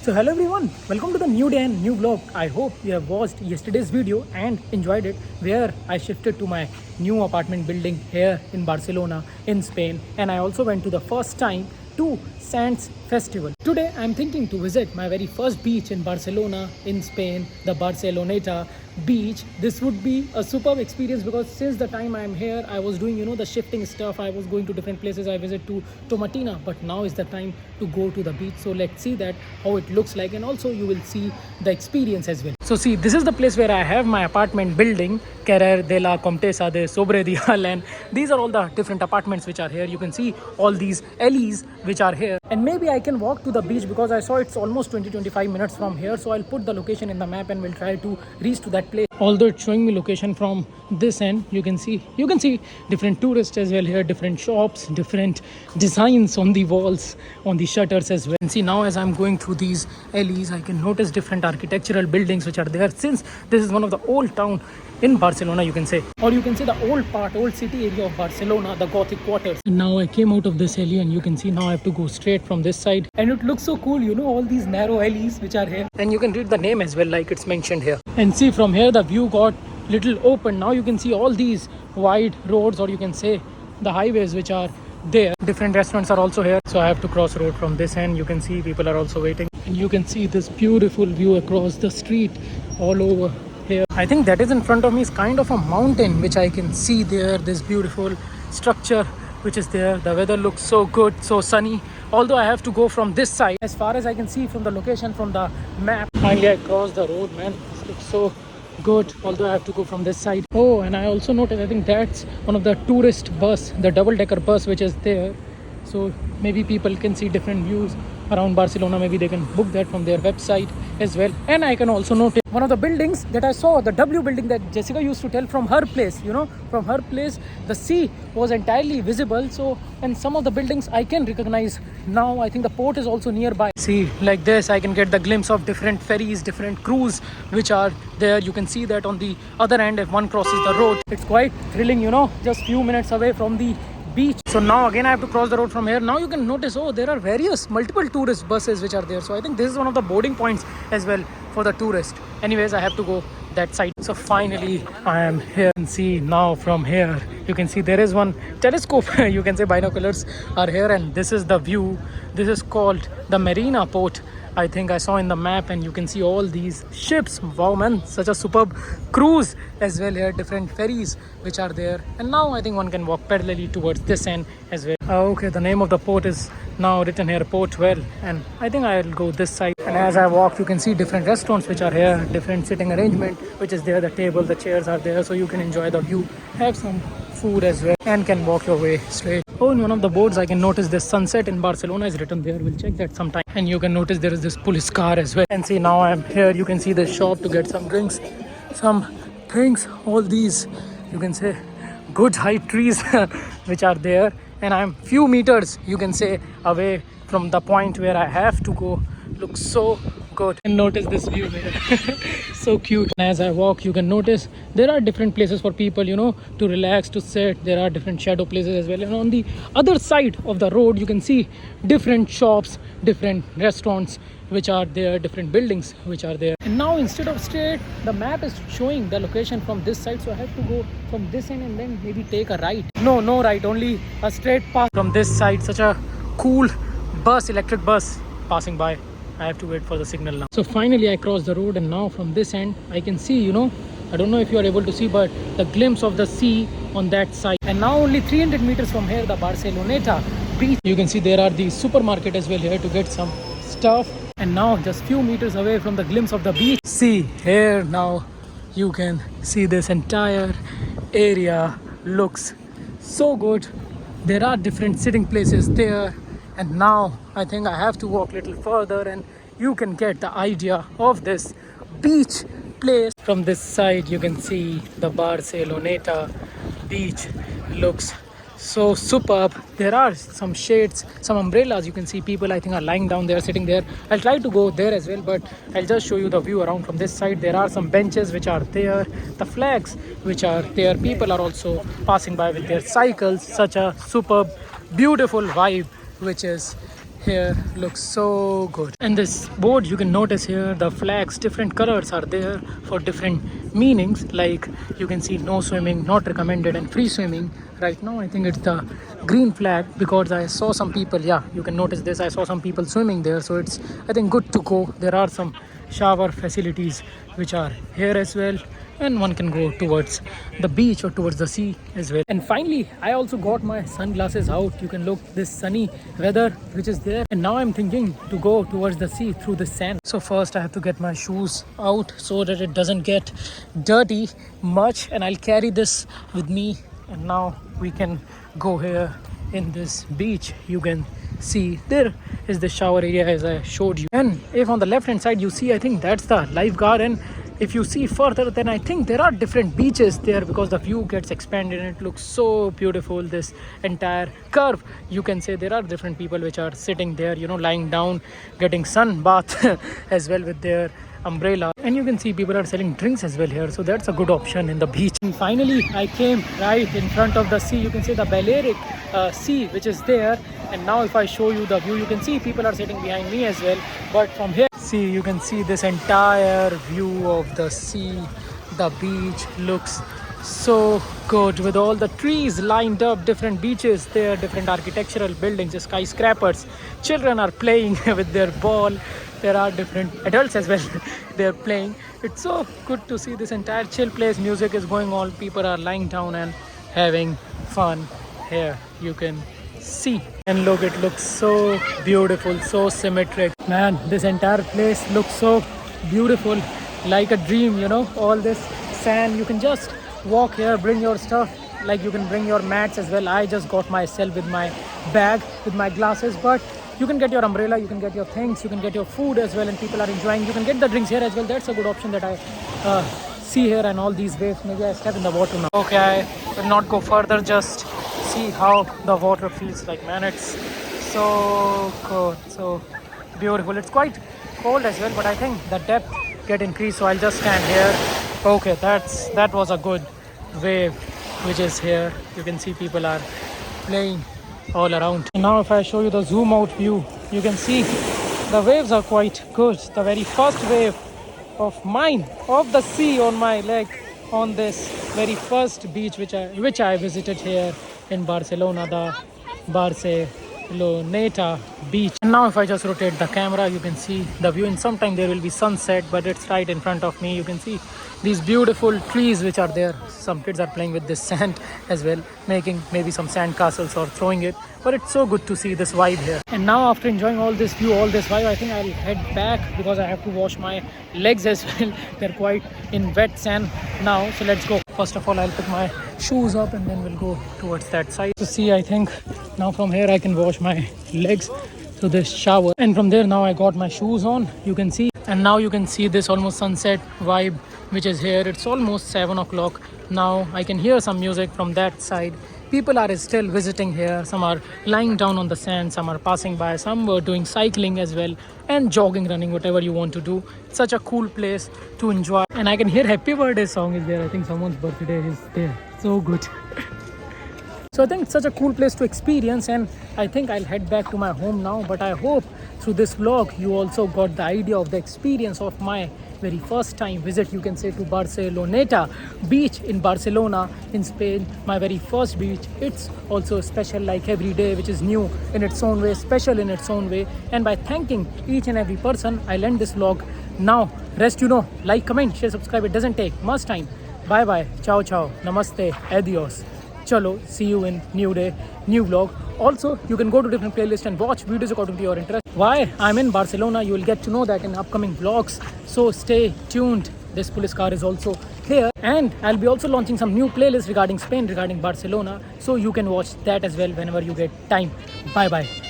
So hello everyone, welcome to the new day and new vlog. I hope you have watched yesterday's video and enjoyed it, where I shifted to my new apartment building here in Barcelona in Spain, and I also went to the first time to Sants Festival. Today I'm thinking to visit my very first beach in Barcelona in Spain, the Barceloneta beach. This would be a superb experience because since the time I'm here I was doing the shifting stuff. I was going to different places. I visit to Tomatina, but now is the time to go to the beach. So let's see that how it looks like, and also you will see the experience as well. So see, this is the place where I have my apartment building, Carrer de la Comtesa de Sobredial, and these are all the different apartments which are here. You can see all these alleys which are here, and maybe I can walk to the beach because I saw it's almost 20-25 minutes from here. So I'll put the location in the map and we'll try to reach to that place. Although it's showing me location from this end, you can see different tourists as well here, different shops, different designs on the walls, on the shutters as well. And see, now as I'm going through these alleys, I can notice different architectural buildings which are there, since this is one of the old town in Barcelona, you can say, or you can say the old city area of Barcelona, the Gothic quarters. And now I came out of this alley, and you can see now I have to go straight from this side, and it looks so cool, all these narrow alleys which are here, and you can read the name as well like it's mentioned here. And see, from here the view got little open. Now you can see all these wide roads, or you can say the highways which are there. Different restaurants are also here, so I have to cross road from this end. You can see people are also waiting, and you can see this beautiful view across the street all over here. I think that is in front of me is kind of a mountain which I can see there. This beautiful structure which is there. The weather looks so good, so sunny, although I have to go from this side. As far as I can see from the location from the map, finally I crossed the road, man. This looks so good, although I have to go from this side. Oh, and I also noticed, I think that's one of the tourist bus, the double-decker bus which is there. So maybe people can see different views around Barcelona. Maybe they can book that from their website as well. And I can also notice one of the buildings that I saw, the W building that Jessica used to tell from her place. From her place the sea was entirely visible. So, and some of the buildings I can recognize now. I think the port is also nearby. See, like this I can get the glimpse of different ferries, different crews which are there. You can see that on the other end if one crosses the road. It's quite thrilling, just few minutes away from the beach. So now again I have to cross the road from here. Now you can notice, there are multiple tourist buses which are there. So I think this is one of the boarding points as well for the tourist. Anyways, I have to go that side. So finally I am here, and see now from here you can see there is one telescope. You can say binoculars are here, and this is the view. This is called the Marina Port, I think I saw in the map, and you can see all these ships. Wow, man, such a superb cruise as well here, different ferries which are there. And now I think one can walk parallelly towards this end as well. Okay, the name of the port is now written here, Port Well, and I think I'll go this side. And as I walk, you can see different restaurants which are here, different sitting arrangement which is there. The table, the chairs are there, so you can enjoy the view, have some food as well, and can walk your way straight. Oh, in one of the boards I can notice this sunset in Barcelona is written there. We'll check that sometime. And you can notice there is this police car as well. And see, now I'm here. You can see the shop to get some drinks, some things. All these, you can say, good high trees which are there. And I'm few meters, you can say, away from the point where I have to go. Looks so good. And notice this view here. So cute. And as I walk, you can notice there are different places for people, to relax, to sit. There are different shadow places as well. And on the other side of the road, you can see different shops, different restaurants which are there, different buildings which are there. And now instead of straight, the map is showing the location from this side. So I have to go from this end and then maybe take a right. No right, only a straight path from this side. Such a cool bus, electric bus passing by. I have to wait for the signal now. So finally I crossed the road, and now from this end I can see, I don't know if you are able to see, but the glimpse of the sea on that side. And now only 300 meters from here, the Barceloneta beach. You can see there are the supermarket as well here to get some stuff. And now just few meters away from the glimpse of the beach. See here, now you can see this entire area looks so good. There are different sitting places there. And now I think I have to walk a little further, and you can get the idea of this beach place. From this side you can see the Barceloneta beach. Looks so superb. There are some shades, some umbrellas. You can see people, I think, are lying down there, sitting there. I'll try to go there as well, but I'll just show you the view around from this side. There are some benches which are there, the flags which are there. People are also passing by with their cycles. Such a superb, beautiful vibe which is here looks so good. And this board, you can notice here the flags, different colors are there for different meanings. Like you can see no swimming, not recommended, and free swimming. Right now I think it's the green flag because I saw some people, yeah, you can notice this, I saw some people swimming there, so it's I think good to go. There are some shower facilities which are here as well, and one can go towards the beach or towards the sea as well. And finally I also got my sunglasses out. You can look this sunny weather which is there, and now I'm thinking to go towards the sea through the sand. So first I have to get my shoes out so that it doesn't get dirty much, and I'll carry this with me. And now we can go here in this beach. You can see there is the shower area as I showed you, and if on the left hand side you see, I think that's the lifeguard. And if you see further, then I think there are different beaches there because the view gets expanded and it looks so beautiful. This entire curve, you can say, there are different people which are sitting there, you know, lying down, getting sun bath as well with their umbrella. And you can see people are selling drinks as well here, so that's a good option in the beach. And finally I came right in front of the sea. You can see the Balearic Sea which is there. And now if I show you the view, you can see people are sitting behind me as well. But from here, see, you can see this entire view of the sea. The beach looks so good with all the trees lined up, different beaches there, different architectural buildings, skyscrapers. Children are playing with their ball. There are different adults as well. They're playing. It's so good to see this entire chill place. Music is going on. People are lying down and having fun here. You can see, and look, it looks so beautiful, so symmetric. Man, this entire place looks so beautiful, like a dream, you know. All this sand, you can just walk here, bring your stuff, like you can bring your mats as well. I just got myself with my bag with my glasses, but you can get your umbrella, you can get your things, you can get your food as well, and people are enjoying. You can get the drinks here as well. That's a good option that I see here. And all these waves, maybe I step in the water now. Okay, I will not go further, just see how the water feels like. Man, it's so good, so beautiful. It's quite cold as well, but I think the depth get increased, so I'll just stand here. Okay, that was a good wave which is here. You can see people are playing all around. And now if I show you the zoom out view, you can see the waves are quite good. The very first wave of mine of the sea on my leg on this very first beach which I visited here in Barcelona, the Barceloneta beach. And now if I just rotate the camera, you can see the view. In some time there will be sunset, but it's right in front of me. You can see these beautiful trees which are there. Some kids are playing with this sand as well, making maybe some sand castles or throwing it. But it's so good to see this vibe here. And now after enjoying all this view, all this vibe, I think I'll head back because I have to wash my legs as well. They're quite in wet sand now, so let's go. First of all, I'll pick my shoes up and then we'll go towards that side. So see, I think now from here I can wash my legs to this shower, and from there now I got my shoes on, you can see. And now you can see this almost sunset vibe which is here. It's almost 7 o'clock now. I can hear some music from that side. People are still visiting here. Some are lying down on the sand, some are passing by, some were doing cycling as well, and jogging, running, whatever you want to do. It's such a cool place to enjoy. And I can hear happy birthday song is there. I think someone's birthday is there. So good. So I think it's such a cool place to experience, and I think I'll head back to my home now. But I hope through this vlog you also got the idea of the experience of my very first time visit, you can say, to Barceloneta beach in Barcelona in Spain. My very first beach. It's also special, like every day, which is new in its own way, special in its own way. And by thanking each and every person, I'll end this vlog now. Rest, you know, like, comment, share, subscribe. It doesn't take much time. Bye bye, ciao ciao, namaste, adios. Chalo, see you in new day, new vlog. Also, you can go to different playlists and watch videos according to your interest. Why I'm in Barcelona, you will get to know that in upcoming vlogs. So stay tuned. This police car is also here, and I'll be also launching some new playlists regarding Spain, regarding Barcelona. So you can watch that as well whenever you get time. Bye bye.